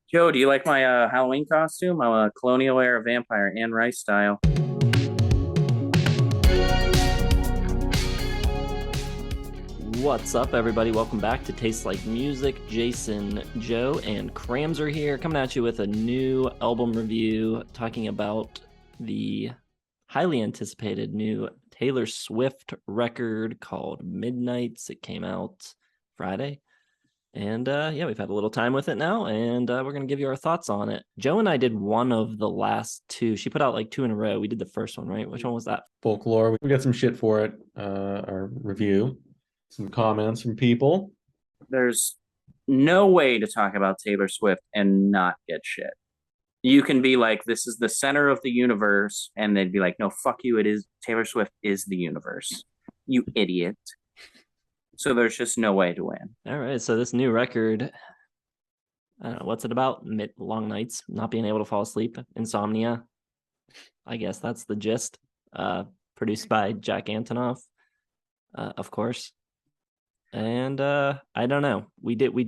Joe, do you like my Halloween costume? I'm a colonial era vampire, Anne Rice style. What's up, everybody? Welcome back to Taste Like Music. Jason, Joe, and Crams are here coming at you with a new album review talking about the highly anticipated new Taylor Swift record called Midnights. It came out Friday. And yeah, we've had a little time with it now, and we're going to give you our thoughts on it. Joe and I did one of the last two. She put out like two in a row. We did the first one, right? Which one was that? Folklore. We got some shit for it. Our review, some comments from people. There's no way to talk about Taylor Swift and not get shit. You can be like, this is the center of the universe, and they'd be like, no, fuck you. It is Taylor Swift is the universe. You idiot. So there's just no way to win. All right, so this new record, I don't know, what's it about? Long nights, not being able to fall asleep, insomnia. I guess that's the gist. Produced by Jack Antonoff, of course. And I don't know. We did what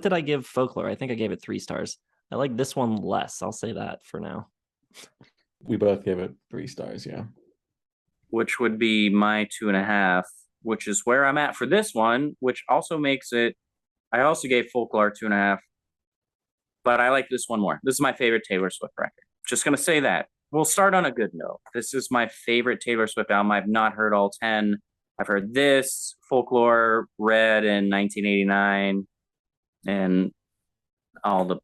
did I give Folklore? I think I gave it 3 stars. I like this one less. I'll say that for now. We both gave it 3 stars. Yeah. Which would be my 2.5, which is where I'm at for this one, which also makes it. I also gave Folklore 2.5, but I like this one more. This is my favorite Taylor Swift record. Just gonna say that. We'll start on a good note. This is my favorite Taylor Swift album. I've not heard all 10. I've heard this, Folklore, Red in 1989, and all the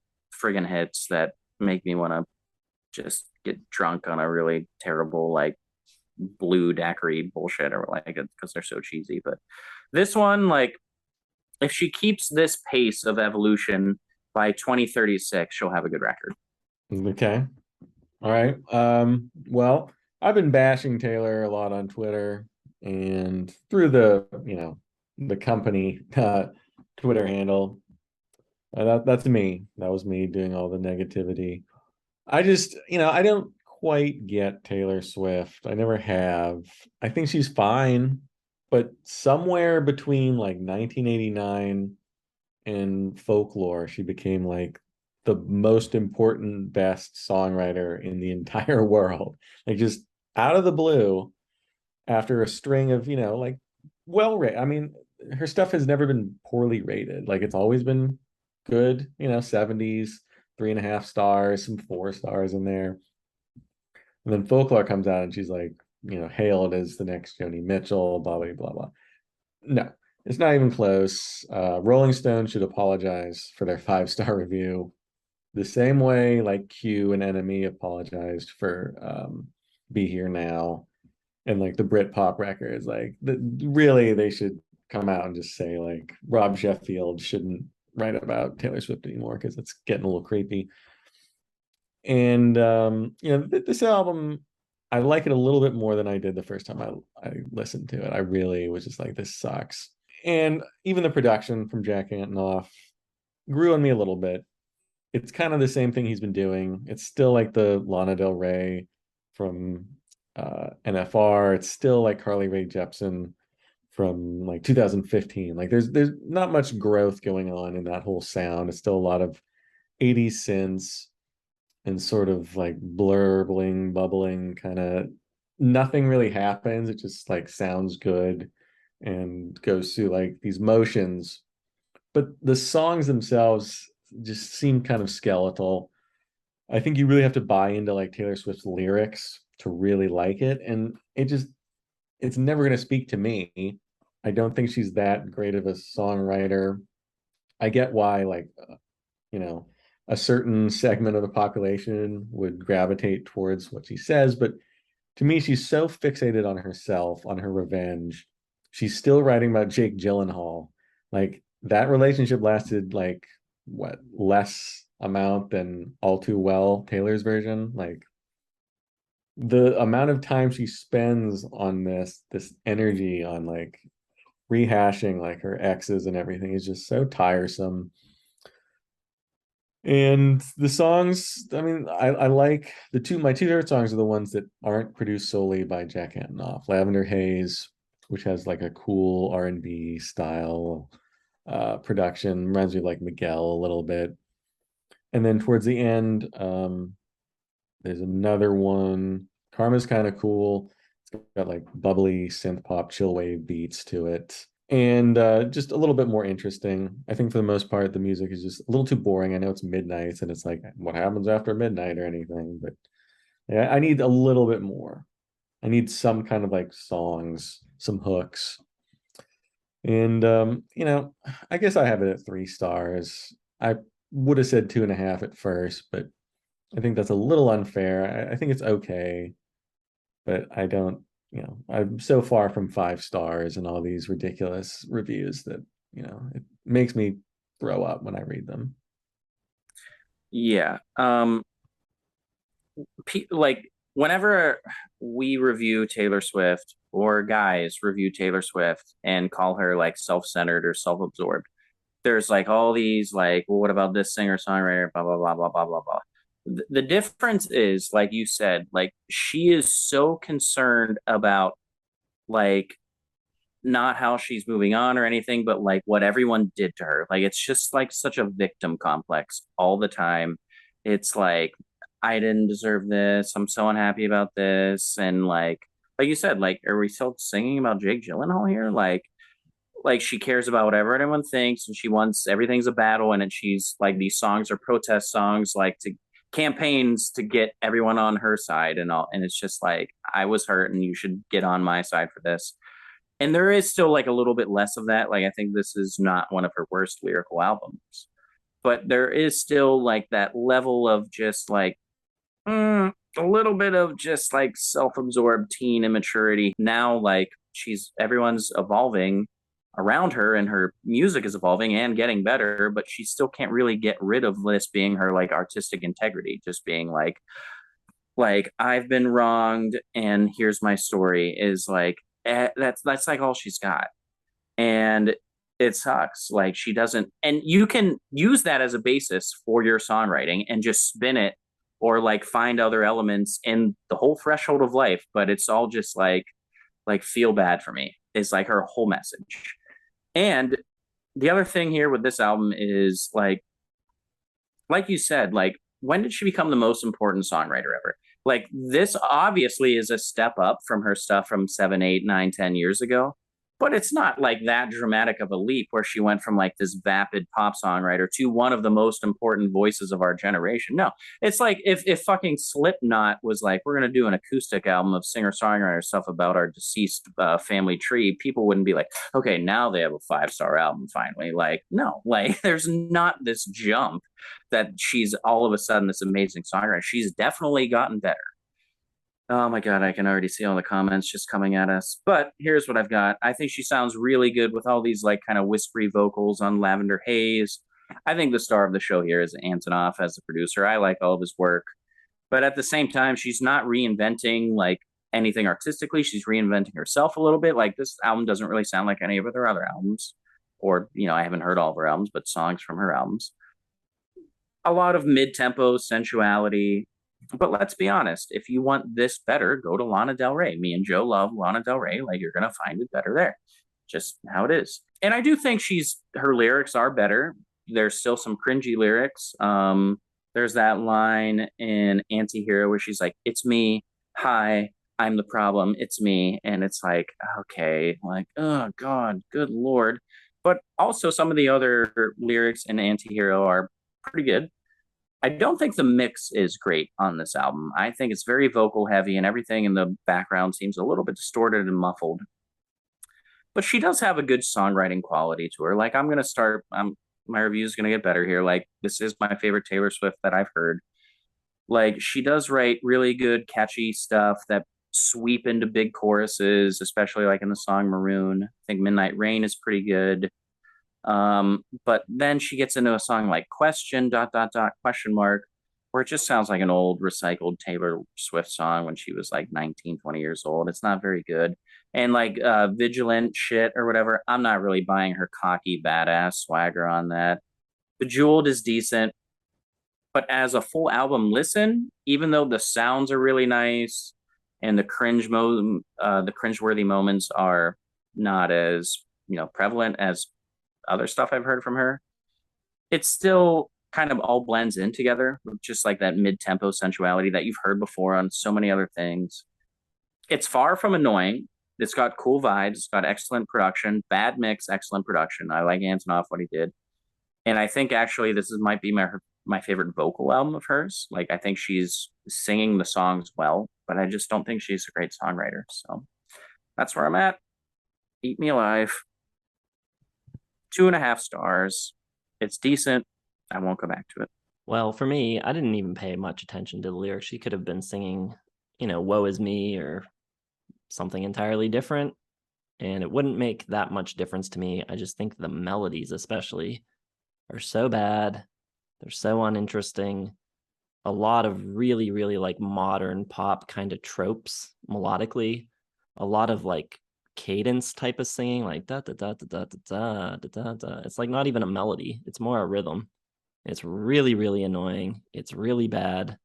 friggin' hits that make me want to just get drunk on a really terrible, like, blue daiquiri bullshit or like it because they're so cheesy. But this one, like, if she keeps this pace of evolution by 2036, she'll have a good record. Okay. All right. Well, I've been bashing Taylor a lot on Twitter and through the company Twitter handle. That's me. That was me doing all the negativity. I just, I don't quite get Taylor Swift. I never have. I think she's fine, but somewhere between like 1989 and Folklore, she became like the most important, best songwriter in the entire world. Like just out of the blue, after a string of, like well rated. I mean, her stuff has never been poorly rated. Like it's always been good, 70s, 3.5 stars, some 4 stars in there. And then Folklore comes out and she's like, hailed as the next Joni Mitchell, blah, blah, blah, blah. No, it's not even close. Rolling Stone should apologize for their 5 star review the same way like Q and Enemy apologized for Be Here Now. And like the Britpop records, really they should come out and just say like Rob Sheffield shouldn't write about Taylor Swift anymore because it's getting a little creepy. And this album, I like it a little bit more than I did the first time I listened to it. I really was just like, this sucks. And even the production from Jack Antonoff grew on me a little bit. It's kind of the same thing he's been doing. It's still like the Lana Del Rey from NFR. It's still like Carly Rae Jepsen from like 2015. Like there's not much growth going on in that whole sound. It's still a lot of 80s synths and sort of like blurbling, bubbling kind of nothing really happens. It just like sounds good and goes through like these motions. But the songs themselves just seem kind of skeletal. I think you really have to buy into like Taylor Swift's lyrics to really like it. And it's never going to speak to me. I don't think she's that great of a songwriter. I get why, like, you know, a certain segment of the population would gravitate towards what she says. But to me, she's so fixated on herself, on her revenge. She's still writing about Jake Gyllenhaal. Like, that relationship lasted like what, less amount than All Too Well, Taylor's version. Like, the amount of time she spends on this energy on like rehashing like her exes and everything is just so tiresome. And the songs, I mean, I like my two favorite songs are the ones that aren't produced solely by Jack Antonoff. Lavender Haze, which has like a cool R&B style production, reminds me of like Miguel a little bit. And then towards the end, there's another one. Karma's kind of cool. It's got like bubbly synth pop chill wave beats to it. And just a little bit more interesting. I think for the most part, the music is just a little too boring. I know it's midnight and it's like, what happens after midnight or anything, but yeah, I need a little bit more. I need some kind of like songs, some hooks. And I guess I have it at 3 stars. I would have said 2.5 at first, but I think that's a little unfair. I think it's okay, but I don't, I'm so far from 5 stars and all these ridiculous reviews that, it makes me throw up when I read them. Yeah. Like whenever we review Taylor Swift or guys review Taylor Swift and call her like self-centered or self-absorbed, there's like all these like, well, what about this singer songwriter? Blah blah blah blah blah blah blah. The difference is, like you said, like she is so concerned about like not how she's moving on or anything, but like what everyone did to her. Like it's just like such a victim complex all the time. It's like I didn't deserve this. I'm so unhappy about this, and like you said, like are we still singing about Jake Gyllenhaal here? Like she cares about whatever anyone thinks, and she wants everything's a battle, and she's like these songs are protest songs, like to campaigns to get everyone on her side and all. And it's just like I was hurt, and you should get on my side for this. And there is still like a little bit less of that. Like I think this is not one of her worst lyrical albums, but there is still like that level of just like a little bit of just like self-absorbed teen immaturity. Now, like everyone's evolving around her, and her music is evolving and getting better, but she still can't really get rid of this being her like artistic integrity, just being like I've been wronged and here's my story is like that's like all she's got. And it sucks. Like she doesn't, and you can use that as a basis for your songwriting and just spin it or like find other elements in the whole threshold of life, but it's all just like feel bad for me is like her whole message. And the other thing here with this album is like you said, like when did she become the most important songwriter ever? Like this obviously is a step up from her stuff from 7, 8, 9, 10 years ago, but it's not like that dramatic of a leap where she went from like this vapid pop songwriter to one of the most important voices of our generation. No, it's like if fucking Slipknot was like, we're gonna do an acoustic album of singer songwriter stuff about our deceased family tree, people wouldn't be like, okay, now they have a 5 star album finally. Like, no, like there's not this jump that she's all of a sudden this amazing songwriter. She's definitely gotten better. Oh my God, I can already see all the comments just coming at us. But here's what I've got. I think she sounds really good with all these like kind of whispery vocals on Lavender Haze. I think the star of the show here is Antonoff as a producer. I like all of his work. But at the same time, she's not reinventing like anything artistically. She's reinventing herself a little bit. Like this album doesn't really sound like any of her other albums. Or, I haven't heard all of her albums, but songs from her albums. A lot of mid-tempo sensuality. But let's be honest, if you want this better, go to Lana Del Rey. Me and Joe love Lana Del Rey. Like you're gonna find it better there. Just how it is. And I do think her lyrics are better. There's still some cringy lyrics. There's that line in Antihero where she's like, "It's me. Hi, I'm the problem. It's me." And it's like, okay, like, oh God, good Lord. But also some of the other lyrics in Antihero are pretty good. I don't think the mix is great on this album. I think it's very vocal heavy and everything in the background seems a little bit distorted and muffled. But she does have a good songwriting quality to her. Like I'm gonna start my review is gonna get better here. Like this is my favorite Taylor Swift that I've heard. Like she does write really good, catchy stuff that sweep into big choruses, especially like in the song Maroon. I think Midnight Rain is pretty good. But then she gets into a song like question dot dot dot question mark, where it just sounds like an old recycled Taylor Swift song when she was like 19, 20 years old. It's not very good. And like vigilant shit or whatever, I'm not really buying her cocky badass swagger on that. Bejeweled is decent, but as a full album listen, even though the sounds are really nice and the cringeworthy moments are not as prevalent as other stuff I've heard from her, it's still kind of all blends in together with just like that mid-tempo sensuality that you've heard before on so many other things. It's far from annoying. It's got cool vibes. It's got excellent production, bad mix, excellent production. I like Antonoff what he did, and I think actually this is might be my favorite vocal album of hers. Like I think she's singing the songs well, but I just don't think she's a great songwriter. So that's where I'm at. Eat Me Alive. 2.5 stars. It's decent. I won't go back to it. Well, for me, I didn't even pay much attention to the lyrics. She could have been singing, Woe Is Me or something entirely different, and it wouldn't make that much difference to me. I just think the melodies, especially, are so bad. They're so uninteresting. A lot of really, really like modern pop kind of tropes melodically. A lot of like cadence type of singing, like da da da da da da da da da. It's like not even a melody. It's more a rhythm. It's really, really annoying. It's really bad.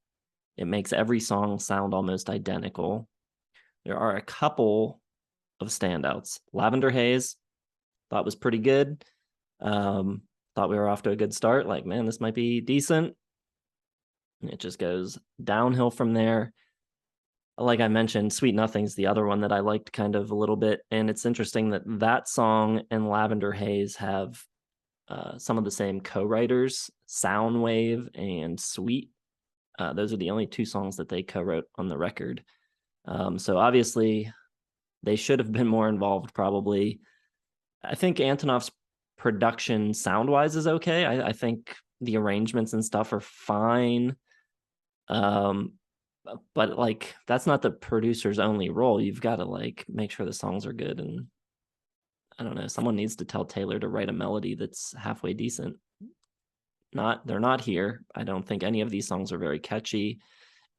It makes every song sound almost identical. There are a couple of standouts. Lavender Haze, thought was pretty good. Thought we were off to a good start. Like, man, this might be decent. And it just goes downhill from there. Like I mentioned, Sweet Nothing's the other one that I liked kind of a little bit. And it's interesting that that song and Lavender Haze have some of the same co-writers, Soundwave and Sweet. Those are the only two songs that they co-wrote on the record. So obviously they should have been more involved probably. I think Antonoff's production sound-wise is okay. I think the arrangements and stuff are fine. But like that's not the producer's only role. You've got to like make sure the songs are good, and I don't know, someone needs to tell Taylor to write a melody that's halfway decent. They're not here. I don't think any of these songs are very catchy,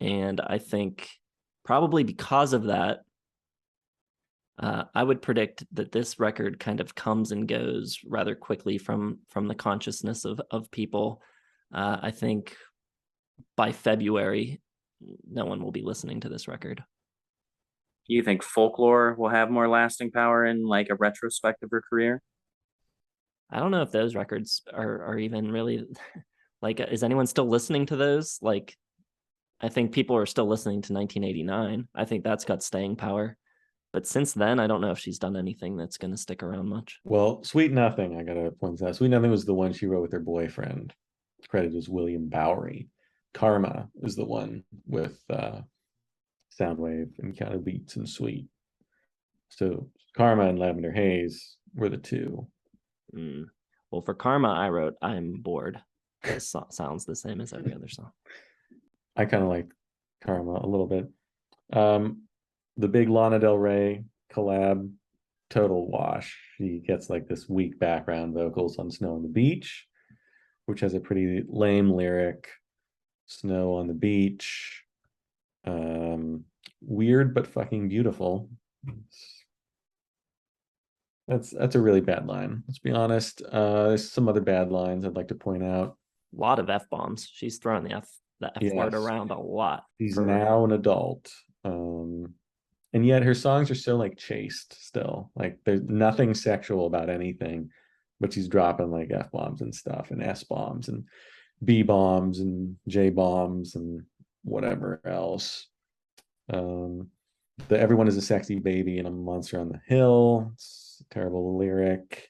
and I think probably because of that, I would predict that this record kind of comes and goes rather quickly from the consciousness of people. I think by February, no one will be listening to this record. Do you think Folklore will have more lasting power in like a retrospect of her career? I don't know if those records are even really like, is anyone still listening to those? Like, I think people are still listening to 1989. I think that's got staying power. But since then, I don't know if she's done anything that's going to stick around much. Well, Sweet Nothing, I gotta point that. Sweet Nothing was the one she wrote with her boyfriend. Credit is William Bowery. Karma is the one with Soundwave and Counter Beats and Sweet. So Karma and Lavender Haze were the two. Well, for Karma, I wrote I'm bored. This sounds the same as every other song. I kind of like Karma a little bit. The big Lana Del Rey collab, total wash. She gets like this weak background vocals on Snow on the Beach, which has a pretty lame lyric. Snow on the beach. Weird but fucking beautiful. That's a really bad line. Let's be honest. There's some other bad lines I'd like to point out. A lot of F bombs. She's throwing the F word around a lot. She's now an adult. And yet her songs are so like chaste still. Like there's nothing sexual about anything, but she's dropping like F bombs and stuff and S bombs and B bombs and J bombs and whatever else. The Everyone is a Sexy Baby and a Monster on the Hill. It's a terrible lyric.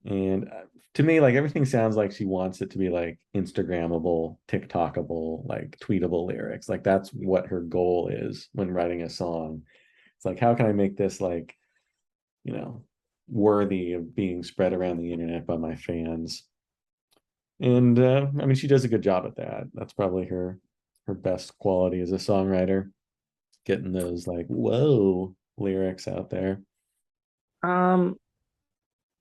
And to me, like everything sounds like she wants it to be like Instagrammable, TikTokable, like tweetable lyrics. Like that's what her goal is when writing a song. It's like, how can I make this like, worthy of being spread around the internet by my fans? And I mean, she does a good job at that. That's probably her best quality as a songwriter, getting those like whoa lyrics out there.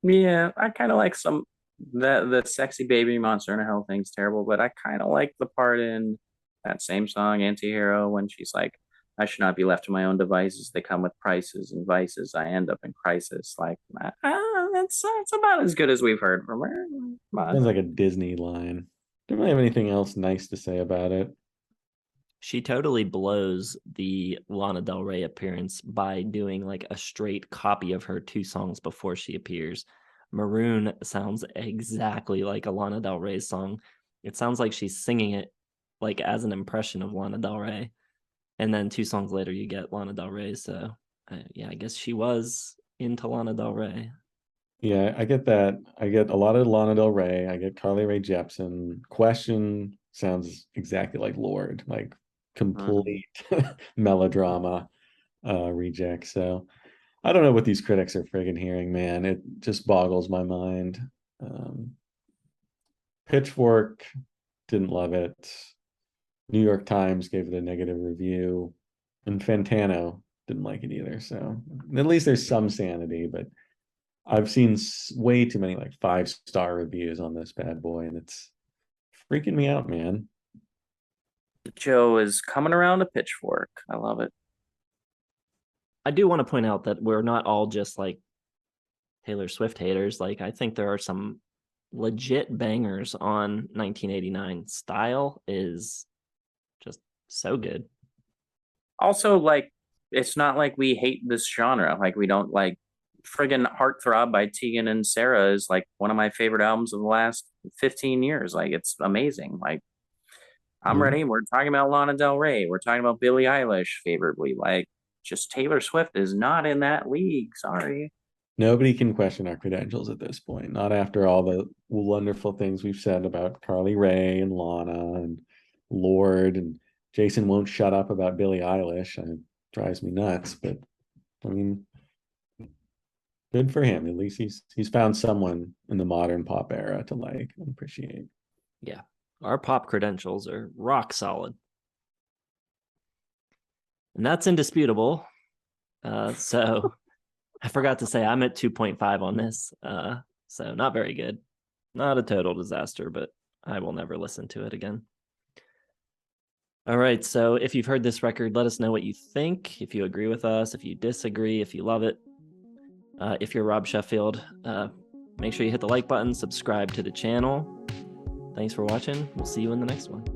Yeah, I kind of like some the sexy baby monster in a hell thing's terrible, but I kind of like the part in that same song, Antihero, when she's like, I should not be left to my own devices. They come with prices and vices. I end up in crisis. Like, it's about as good as we've heard from her. Sounds like a Disney line. Don't really have anything else nice to say about it. She totally blows the Lana Del Rey appearance by doing like a straight copy of her 2 songs before she appears. Maroon sounds exactly like a Lana Del Rey song. It sounds like she's singing it like as an impression of Lana Del Rey. And then 2 songs later, you get Lana Del Rey. So, yeah, I guess she was into Lana Del Rey. Yeah, I get that. I get a lot of Lana Del Rey. I get Carly Rae Jepsen. Question sounds exactly like Lord, like Mhm. complete melodrama reject. So I don't know what these critics are friggin' hearing, man. It just boggles my mind. Um, Pitchfork didn't love it. New York Times gave it a negative review, and Fantano didn't like it either. So at least there's some sanity, but I've seen way too many like 5-star reviews on this bad boy, and it's freaking me out, man. Joe is coming around a pitchfork. I love it. I do want to point out that we're not all just like Taylor Swift haters. Like, I think there are some legit bangers on 1989. Style is just so good. Also, like, it's not like we hate this genre. Like, we don't like friggin' Heartthrob by Tegan and Sarah is like one of my favorite albums of the last 15 years. Like, it's amazing. Like, I'm Yeah. ready. We're talking about Lana Del Rey. We're talking about Billie Eilish favorably. Like, just Taylor Swift is not in that league. Sorry. Nobody can question our credentials at this point. Not after all the wonderful things we've said about Carly Rae and Lana and Lord, and Jason won't shut up about Billie Eilish. It drives me nuts. But I mean, good for him. At least he's found someone in the modern pop era to like and appreciate. Yeah. Our pop credentials are rock solid. And that's indisputable. So I forgot to say I'm at 2.5 on this. So not very good. Not a total disaster, but I will never listen to it again. All right. So if you've heard this record, let us know what you think. If you agree with us, if you disagree, if you love it. If you're Rob Sheffield, make sure you hit the like button, subscribe to the channel. Thanks for watching. We'll see you in the next one.